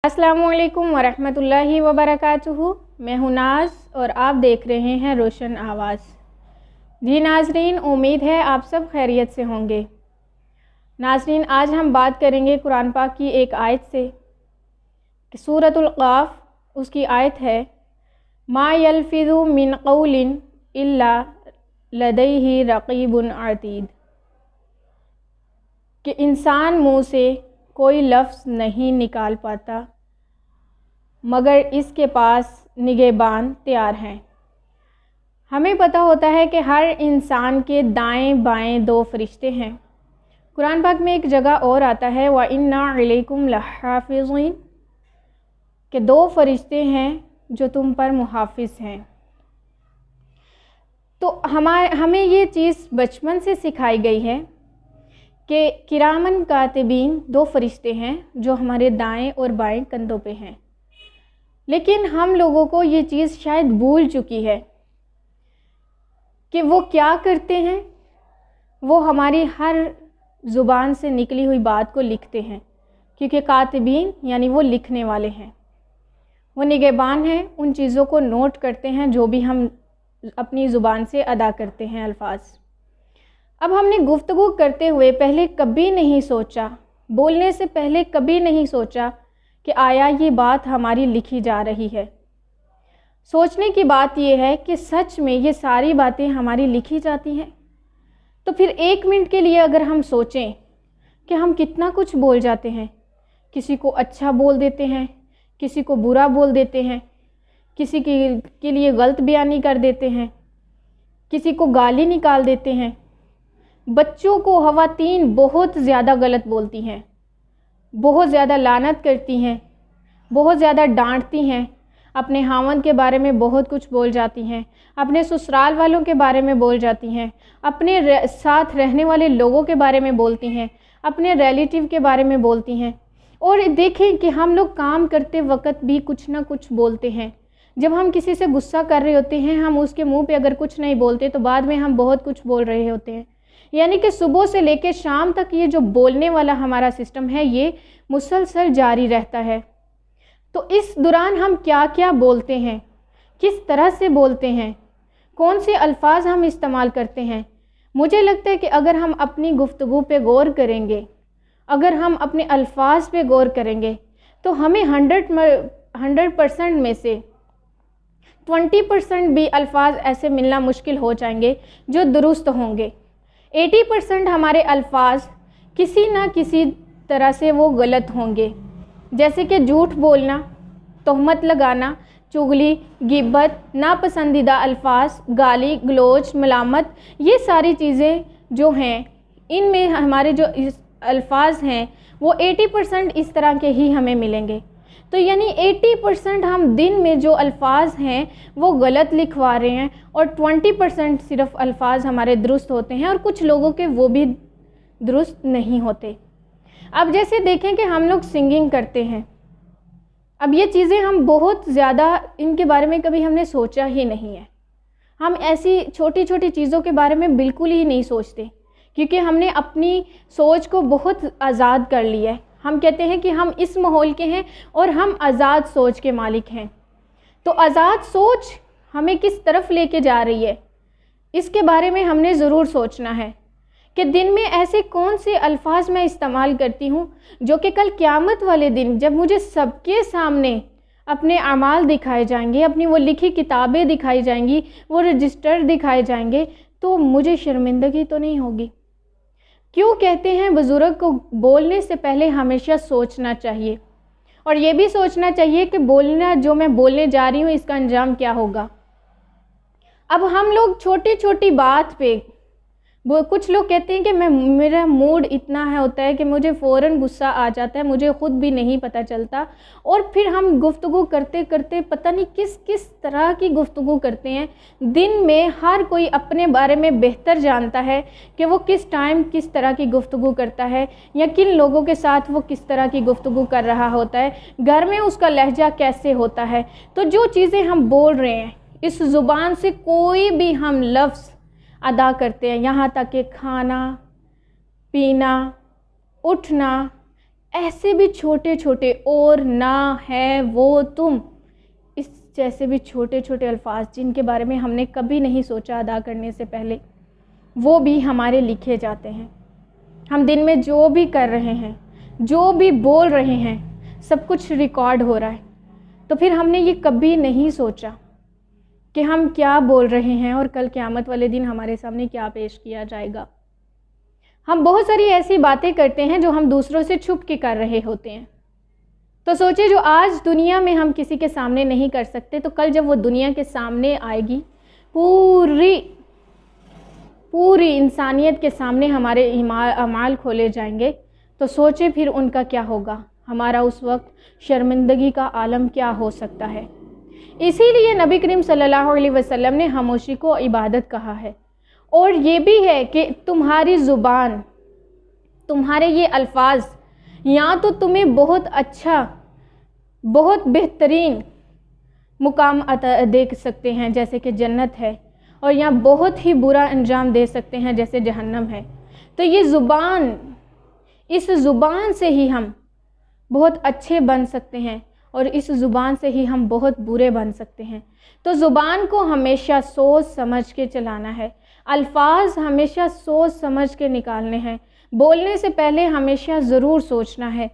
अस्सलामुअलैकुम वरहमतुल्लाहि वबरकातुहू। मैं हूं नाज और आप देख रहे हैं रोशन आवाज़। जी नाजरीन, उम्मीद है आप सब खैरियत से होंगे। नाजरीन, आज हम बात करेंगे कुरान पाक की एक आयत से कि सूरतुल क़ाफ, उसकी आयत है मा यल्फ़िज़ु मिन क़ौलिन इल्ला लदैहि रक़ीबुन अतीद, कि इंसान मुँह से कोई लफ्ज़ नहीं निकाल पाता मगर इसके पास निगहबान तैयार हैं। हमें पता होता है कि हर इंसान के दाएं बाएं दो फरिश्ते हैं। कुरान पाक में एक जगह और आता है व इन्ना अलैकुम लहाफ़िज़ीन, कि दो फरिश्ते हैं जो तुम पर मुहाफ़िज़ हैं। तो हमें ये चीज़ बचपन से सिखाई गई है कि किरामन कातिबीन दो फरिश्ते हैं जो हमारे दाएं और बाएं कंधों पे हैं। लेकिन हम लोगों को ये चीज़ शायद भूल चुकी है कि वो क्या करते हैं। वो हमारी हर ज़ुबान से निकली हुई बात को लिखते हैं, क्योंकि कातिबीन यानी वो लिखने वाले हैं, वो निगहबान हैं, उन चीज़ों को नोट करते हैं जो भी हम अपनी ज़ुबान से अदा करते हैं अल्फाज। अब हमने गुफ्तगू करते हुए पहले कभी नहीं सोचा, बोलने से पहले कभी नहीं सोचा कि आया ये बात हमारी लिखी जा रही है। सोचने की बात यह है कि सच में ये सारी बातें हमारी लिखी जाती हैं। तो फिर एक मिनट के लिए अगर हम सोचें कि हम कितना कुछ बोल जाते हैं, किसी को अच्छा बोल देते हैं, किसी को बुरा बोल देते हैं, किसी के लिए गलत बयानी कर देते हैं, किसी को गाली निकाल देते हैं, बच्चों को ख़वातीन बहुत ज़्यादा गलत बोलती हैं, बहुत ज़्यादा लानत करती हैं, बहुत ज़्यादा डांटती हैं, अपने हावंद के बारे में बहुत कुछ बोल जाती हैं, अपने ससुराल वालों के बारे में बोल जाती हैं, अपने साथ रहने वाले लोगों के बारे में बोलती हैं, अपने रिलेटिव के बारे में बोलती हैं। और देखें कि हम लोग काम करते वक्त भी कुछ ना कुछ बोलते हैं। जब हम किसी से गुस्सा कर रहे होते हैं, हम उसके मुँह पे अगर कुछ नहीं बोलते तो बाद में हम बहुत कुछ बोल रहे होते हैं। यानी कि सुबह से लेकर शाम तक ये जो बोलने वाला हमारा सिस्टम है ये मुसलसल जारी रहता है। तो इस दौरान हम क्या क्या बोलते हैं, किस तरह से बोलते हैं, कौन से अल्फाज हम इस्तेमाल करते हैं, मुझे लगता है कि अगर हम अपनी गुफ्तगू पे गौर करेंगे, अगर हम अपने अल्फाज पे गौर करेंगे तो हमें 100% में से 20% भी अल्फाज ऐसे मिलना मुश्किल हो जाएंगे जो दुरुस्त होंगे। 80% हमारे अल्फाज किसी ना किसी तरह से वो गलत होंगे, जैसे कि झूठ बोलना, तोहमत लगाना, चुगली, गिब्बत, नापसंदीदा अल्फाज, गाली गलौज, मलामत, ये सारी चीज़ें जो हैं इनमें हमारे जो अल्फाज हैं वो 80% इस तरह के ही हमें मिलेंगे। तो यानी 80% हम दिन में जो अल्फाज हैं वो गलत लिखवा रहे हैं और 20% सिर्फ अल्फाज हमारे दुरुस्त होते हैं और कुछ लोगों के वो भी दुरुस्त नहीं होते। अब जैसे देखें कि हम लोग सिंगिंग करते हैं, अब ये चीज़ें हम बहुत ज़्यादा इनके बारे में कभी हमने सोचा ही नहीं है। हम ऐसी छोटी छोटी चीज़ों के बारे में बिल्कुल ही नहीं सोचते, क्योंकि हमने अपनी सोच को बहुत आज़ाद कर लिया है। हम कहते हैं कि हम इस माहौल के हैं और हम आज़ाद सोच के मालिक हैं। तो आज़ाद सोच हमें किस तरफ लेके जा रही है, इसके बारे में हमने ज़रूर सोचना है कि दिन में ऐसे कौन से अल्फाज मैं इस्तेमाल करती हूँ जो कि कल क़यामत वाले दिन जब मुझे सबके सामने अपने अमाल दिखाए जाएंगे, अपनी वो लिखी किताबें दिखाई जाएंगी, वो रजिस्टर दिखाए जाएंगे, तो मुझे शर्मिंदगी तो नहीं होगी। क्यों कहते हैं बुज़ुर्ग को बोलने से पहले हमेशा सोचना चाहिए, और ये भी सोचना चाहिए कि बोलना जो मैं बोलने जा रही हूँ इसका अंजाम क्या होगा। अब हम लोग छोटी छोटी बात पे कुछ लोग कहते हैं कि मेरा मूड इतना है होता है कि मुझे फ़ौरन गुस्सा आ जाता है, मुझे ख़ुद भी नहीं पता चलता, और फिर हम गुफ्तगू करते करते पता नहीं किस किस तरह की गुफ्तगू करते हैं। दिन में हर कोई अपने बारे में बेहतर जानता है कि वो किस टाइम किस तरह की गुफ्तगू करता है या किन लोगों के साथ वो किस तरह की गुफ्तगू कर रहा होता है, घर में उसका लहजा कैसे होता है। तो जो चीज़ें हम बोल रहे हैं, इस ज़ुबान से कोई भी हम लफ्ज़ अदा करते हैं, यहाँ तक कि खाना पीना, उठना, ایسے بھی چھوٹے چھوٹے اور نہ ہے وہ تم، اس جیسے بھی چھوٹے چھوٹے الفاظ جن کے بارے میں ہم نے کبھی نہیں سوچا ادا کرنے سے پہلے، وہ بھی ہمارے لکھے جاتے ہیں۔ ہم دن میں جو بھی کر رہے ہیں، جو بھی بول رہے ہیں، سب کچھ ریکارڈ ہو رہا ہے۔ تو پھر ہم نے یہ کبھی نہیں سوچا کہ ہم کیا بول رہے ہیں اور کل قیامت والے دن ہمارے سامنے کیا پیش کیا جائے گا۔ ہم بہت ساری ایسی باتیں کرتے ہیں جو ہم دوسروں سے چھپ کے کر رہے ہوتے ہیں۔ تو سوچے جو آج دنیا میں ہم کسی کے سامنے نہیں کر سکتے، تو کل جب وہ دنیا کے سامنے آئے گی، پوری انسانیت کے سامنے ہمارے اعمال کھولے جائیں گے، تو سوچے پھر ان کا کیا ہوگا، ہمارا اس وقت شرمندگی کا عالم کیا ہو سکتا ہے۔ اسی لیے نبی کریم صلی اللہ علیہ وسلم نے خاموشی کو عبادت کہا ہے، اور یہ بھی ہے کہ تمہاری زبان، تمہارے یہ الفاظ یا تو تمہیں بہت اچھا، بہت بہترین مقام دے سکتے ہیں جیسے کہ جنت ہے، اور یا بہت ہی برا انجام دے سکتے ہیں جیسے جہنم ہے۔ تو یہ زبان، اس زبان سے ہی ہم بہت اچھے بن سکتے ہیں، اور اس زبان سے ہی ہم بہت برے بن سکتے ہیں۔ تو زبان کو ہمیشہ سوچ سمجھ کے چلانا ہے، الفاظ ہمیشہ سوچ سمجھ کے نکالنے ہیں۔ بولنے سے پہلے ہمیشہ ضرور سوچنا ہے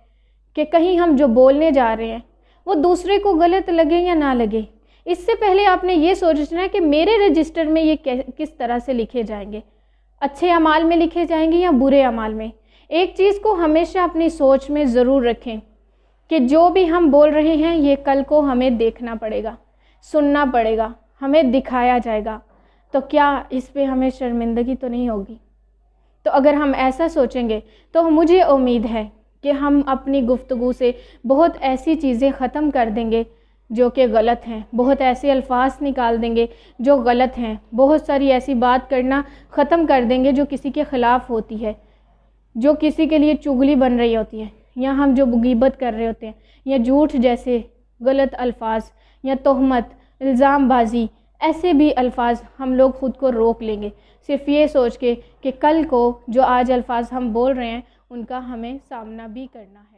کہ کہیں ہم جو بولنے جا رہے ہیں وہ دوسرے کو غلط لگے یا نہ لگے۔ اس سے پہلے آپ نے یہ سوچنا ہے کہ میرے رجسٹر میں یہ کس طرح سے لکھے جائیں گے، اچھے اعمال میں لکھے جائیں گے یا برے اعمال میں۔ ایک چیز کو ہمیشہ اپنی سوچ میں ضرور رکھیں کہ جو بھی ہم بول رہے ہیں یہ کل کو ہمیں دیکھنا پڑے گا، سننا پڑے گا، ہمیں دکھایا جائے گا، تو کیا اس پہ ہمیں شرمندگی تو نہیں ہوگی؟ تو اگر ہم ایسا سوچیں گے تو مجھے امید ہے کہ ہم اپنی گفتگو سے بہت ایسی چیزیں ختم کر دیں گے جو کہ غلط ہیں، بہت ایسے الفاظ نکال دیں گے جو غلط ہیں، بہت ساری ایسی بات کرنا ختم کر دیں گے جو کسی کے خلاف ہوتی ہے، جو کسی کے لیے چغلی بن رہی ہوتی ہے، یا ہم جو غیبت کر رہے ہوتے ہیں، یا جھوٹ جیسے غلط الفاظ، یا تہمت، الزام بازی، ایسے بھی الفاظ ہم لوگ خود کو روک لیں گے، صرف یہ سوچ کے کہ کل کو جو آج الفاظ ہم بول رہے ہیں ان کا ہمیں سامنا بھی کرنا ہے۔